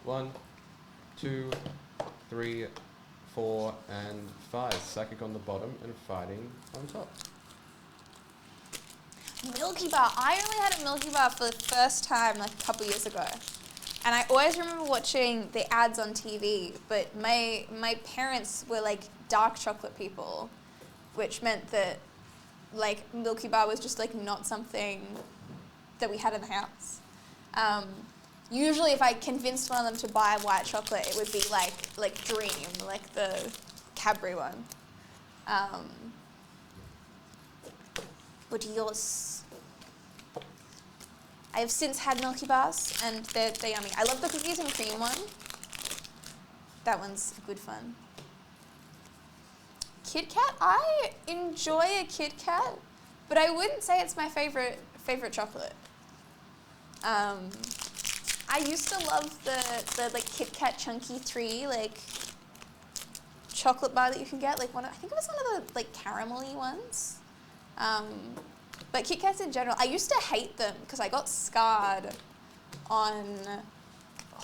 1, 2, 3, 4, and 5. Psychic on the bottom and fighting on top. Milky Bar. I only had a Milky Bar for the first time like a couple years ago. And I always remember watching the ads on TV, but my parents were like dark chocolate people, which meant that like Milky Bar was just like not something that we had in the house. Usually if I convinced one of them to buy white chocolate, it would be like Dream, like the Cadbury one. What are yours? I have since had Milky Bars and they're yummy. I love the cookies and cream one. That one's good fun. Kit Kat, I enjoy a Kit Kat, but I wouldn't say it's my favorite chocolate. I used to love the like Kit Kat Chunky 3 like chocolate bar that you can get, like I think it was one of the like caramelly ones. But Kit Kats in general, I used to hate them because I got scarred on,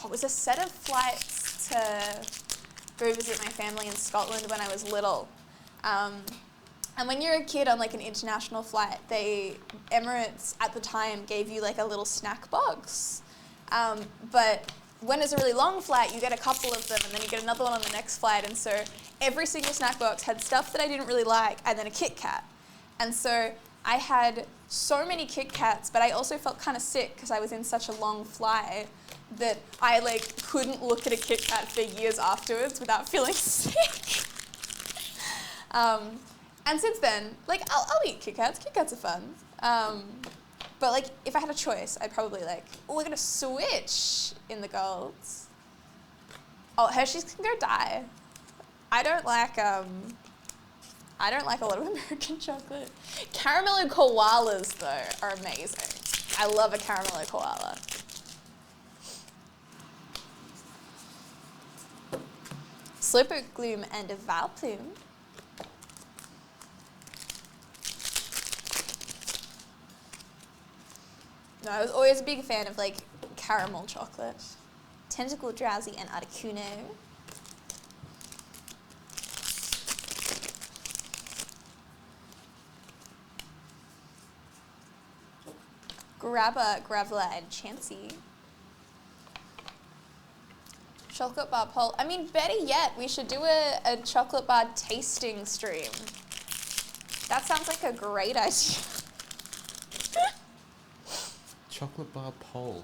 it was a set of flights to go visit my family in Scotland when I was little. And when you're a kid on like an international flight, Emirates at the time gave you like a little snack box. But when it's a really long flight, you get a couple of them and then you get another one on the next flight. And so every single snack box had stuff that I didn't really like and then a Kit Kat. And so I had so many Kit Kats, but I also felt kind of sick because I was in such a long flight that I like couldn't look at a Kit Kat for years afterwards without feeling sick. And since then, like I'll eat Kit Kats. Kit Kats are fun. But like if I had a choice, I'd probably like, we're gonna switch in the golds. Oh, Hershey's can go die. I don't like a lot of American chocolate. Caramello koalas, though, are amazing. I love a caramello koala. Slowpoke Gloom and a Valplume. No, I was always a big fan of, like, caramel chocolate. Tentacle Drowsy and Articuno. Grabber, Graveler, and Chansey. Chocolate bar poll. I mean, better yet, we should do a chocolate bar tasting stream. That sounds like a great idea. Chocolate bar poll.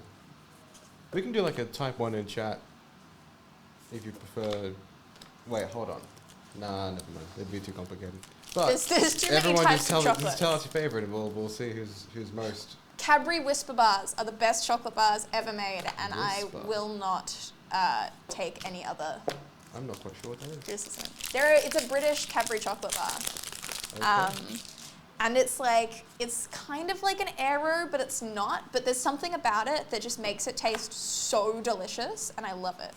We can do like a type 1 in chat if you prefer. Wait, hold on. Nah, never mind. It'd be too complicated. But there's too many everyone types of chocolate. just tell us your favorite and we'll see who's most. Cadbury Whisper Bars are the best chocolate bars ever made, and Whisper. I will not take any other I'm not quite sure what that is. criticism. It's a British Cadbury chocolate bar. Okay. And it's kind of like an Aero, but it's not. But there's something about it that just makes it taste so delicious, and I love it.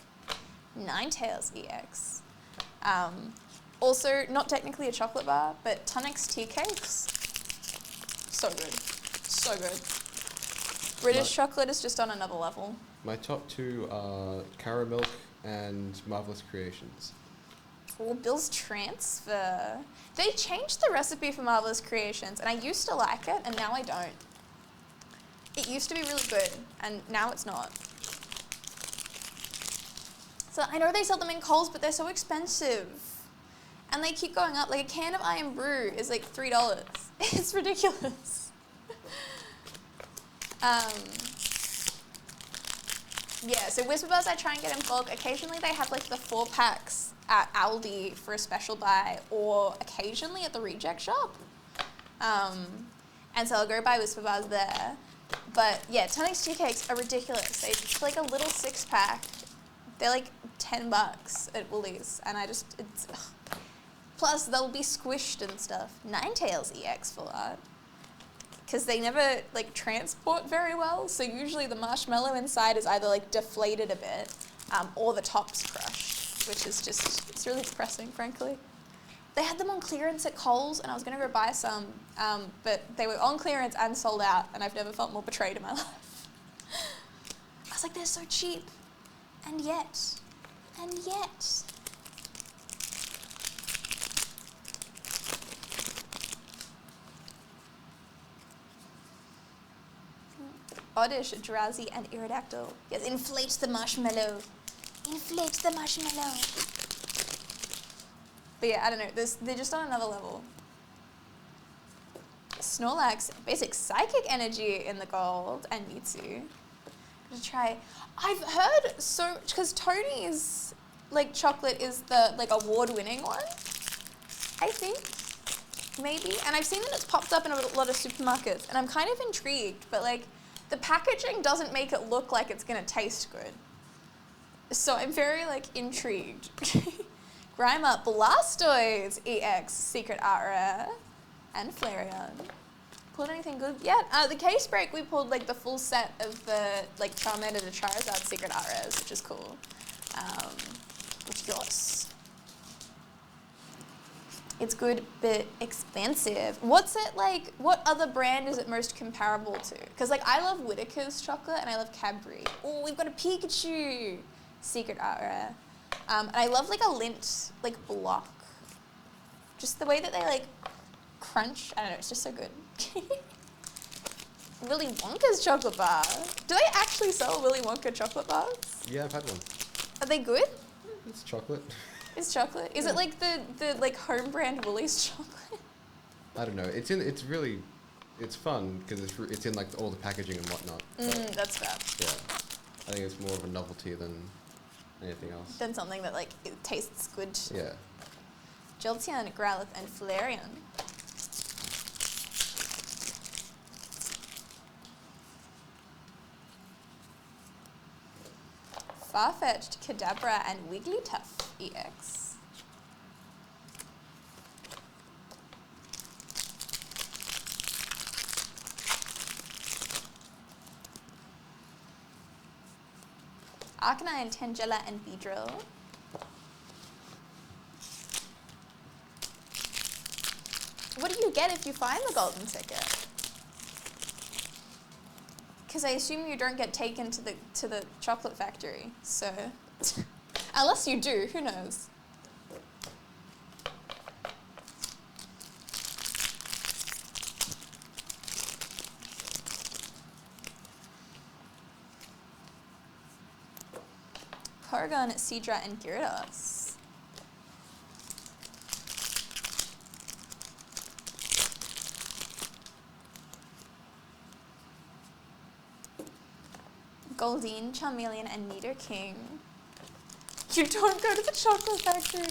Ninetales EX. Also, not technically a chocolate bar, but Tunix tea cakes. So good. So good. British chocolate is just on another level. My top 2 are Caramilk and Marvelous Creations. Or Bill's Transfer. They changed the recipe for Marvelous Creations, and I used to like it, and now I don't. It used to be really good, and now it's not. So I know they sell them in Coles, but they're so expensive. And they keep going up. Like a can of Iron Brew is like $3. It's ridiculous. Yeah, so Whisper Bars I try and get in bulk. Occasionally they have like the 4 packs at Aldi for a special buy, or occasionally at the Reject Shop. And so I'll go buy Whisper Bars there. But yeah, Tunix tea cakes are ridiculous. It's like a little 6-pack. They're like $10 at Woolies, and it's ugh. Plus they'll be squished and stuff. Ninetales EX full art. Because they never like transport very well, so usually the marshmallow inside is either like deflated a bit, or the top's crushed, which is it's really depressing, frankly. They had them on clearance at Coles, and I was gonna go buy some, but they were on clearance and sold out, and I've never felt more betrayed in my life. I was like, they're so cheap. And yet. Oddish, drowsy, and Aerodactyl. Yes, inflate the marshmallow. Inflate the marshmallow. But yeah, I don't know. They're just on another level. Snorlax, basic psychic energy in the gold, and Mewtwo. To try. I've heard so because Tony's like chocolate is the like award-winning one. I think maybe, and I've seen that it's popped up in a lot of supermarkets, and I'm kind of intrigued. But like, the packaging doesn't make it look like it's gonna taste good. So I'm very like intrigued. Grimer, Blastoise EX, Secret Art Rare, and Flareon. Pulled anything good yet? The case break, we pulled like the full set of the like Charmander to Charizard Secret Art Rares, which is cool. Ridiculous. It's good, but expensive. What's it like? What other brand is it most comparable to? Because like I love Whittaker's chocolate and I love Cadbury. Oh, we've got a Pikachu Secret Art Rare. And I love like a Lindt like block. Just the way that they like crunch. I don't know, it's just so good. Willy Wonka's chocolate bar. Do they actually sell Willy Wonka chocolate bars? Yeah, I've had one. Are they good? It's chocolate. It's chocolate. Is it like the like home brand Woolies chocolate? I don't know. It's fun because it's in like all the packaging and whatnot. That's fair. Yeah, I think it's more of a novelty than anything else. Than something that like it tastes good. Yeah. Jolteon, Growlithe, and Flareon. Farfetch'd, Kadabra, and Wigglytuff EX. Arcanine, Tangela, and Beedrill. What do you get if you find the golden ticket? Because I assume you don't get taken to the chocolate factory, so unless you do, who knows? Porygon, Seadra, and Gyarados. Goldeen, Charmeleon, and Nidoking. You don't go to the chocolate factory.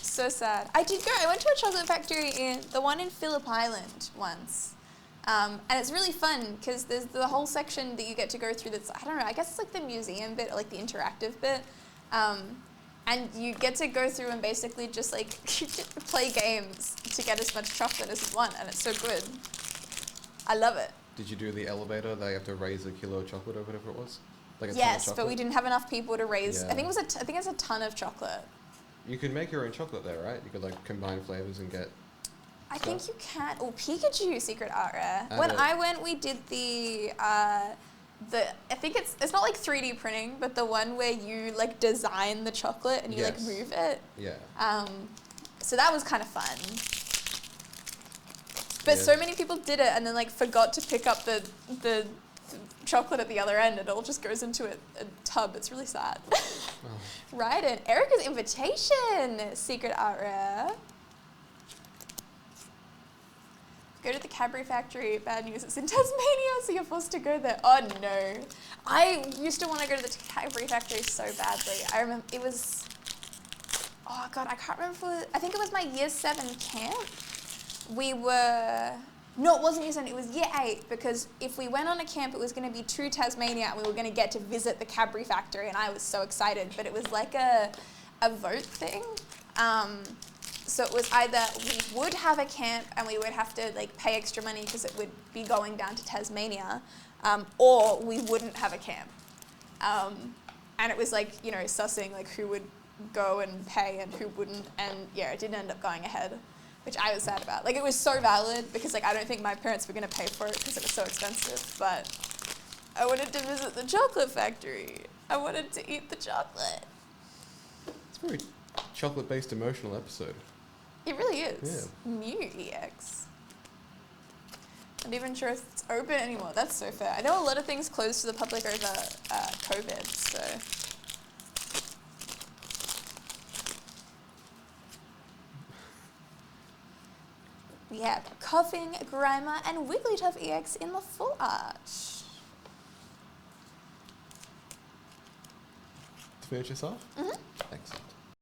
So sad. I did go. I went to a chocolate factory in the one in Phillip Island once. And it's really fun because there's the whole section that you get to go through that's, I don't know, I guess it's like the museum bit, or like the interactive bit. And you get to go through and basically just like play games to get as much chocolate as you want, and it's so good. I love it. Did you do the elevator that you have to raise a kilo of chocolate or whatever it was? Like a ton of Yes, chocolate? but we didn't have enough people to raise. Yeah. I think it's a ton of chocolate. You could make your own chocolate there, right? You could like combine flavors and get. I think you can. Oh, Pikachu Secret Art Rare. And When I went, we did I think it's not like 3D printing, but the one where you like design the chocolate and you like Yes. move it. Yeah. So that was kind of fun. But Yeah. so many people did it and then like forgot to pick up the chocolate at the other end, and it all just goes into a tub. It's really sad. Oh. Right, and Erica's Invitation Secret Art Rare. Go to the Cadbury factory. Bad news, it's in Tasmania, so you're forced to go there. Oh no. I used to want to go to the Cadbury factory so badly. I remember it was, oh God, I can't remember if it was, I think it was my year 7 camp. No, it wasn't year 7, it was year 8, because if we went on a camp, it was going to be to Tasmania, and we were going to get to visit the Cadbury factory, and I was so excited, but it was like a vote thing. So it was either we would have a camp and we would have to like pay extra money because it would be going down to Tasmania, or we wouldn't have a camp. And it was like, you know, sussing like who would go and pay and who wouldn't, and yeah, it didn't end up going ahead, which I was sad about. Like it was so valid because like I don't think my parents were going to pay for it because it was so expensive, but I wanted to visit the chocolate factory. I wanted to eat the chocolate. It's a very chocolate-based emotional episode. It really is. Yeah. Mew EX. Not even sure if it's open anymore. That's so fair. I know a lot of things closed to the public over COVID, so. We have Coughing, Grimer, and Wigglytuff EX in the full art. To finish us off? Mm-hmm. Excellent.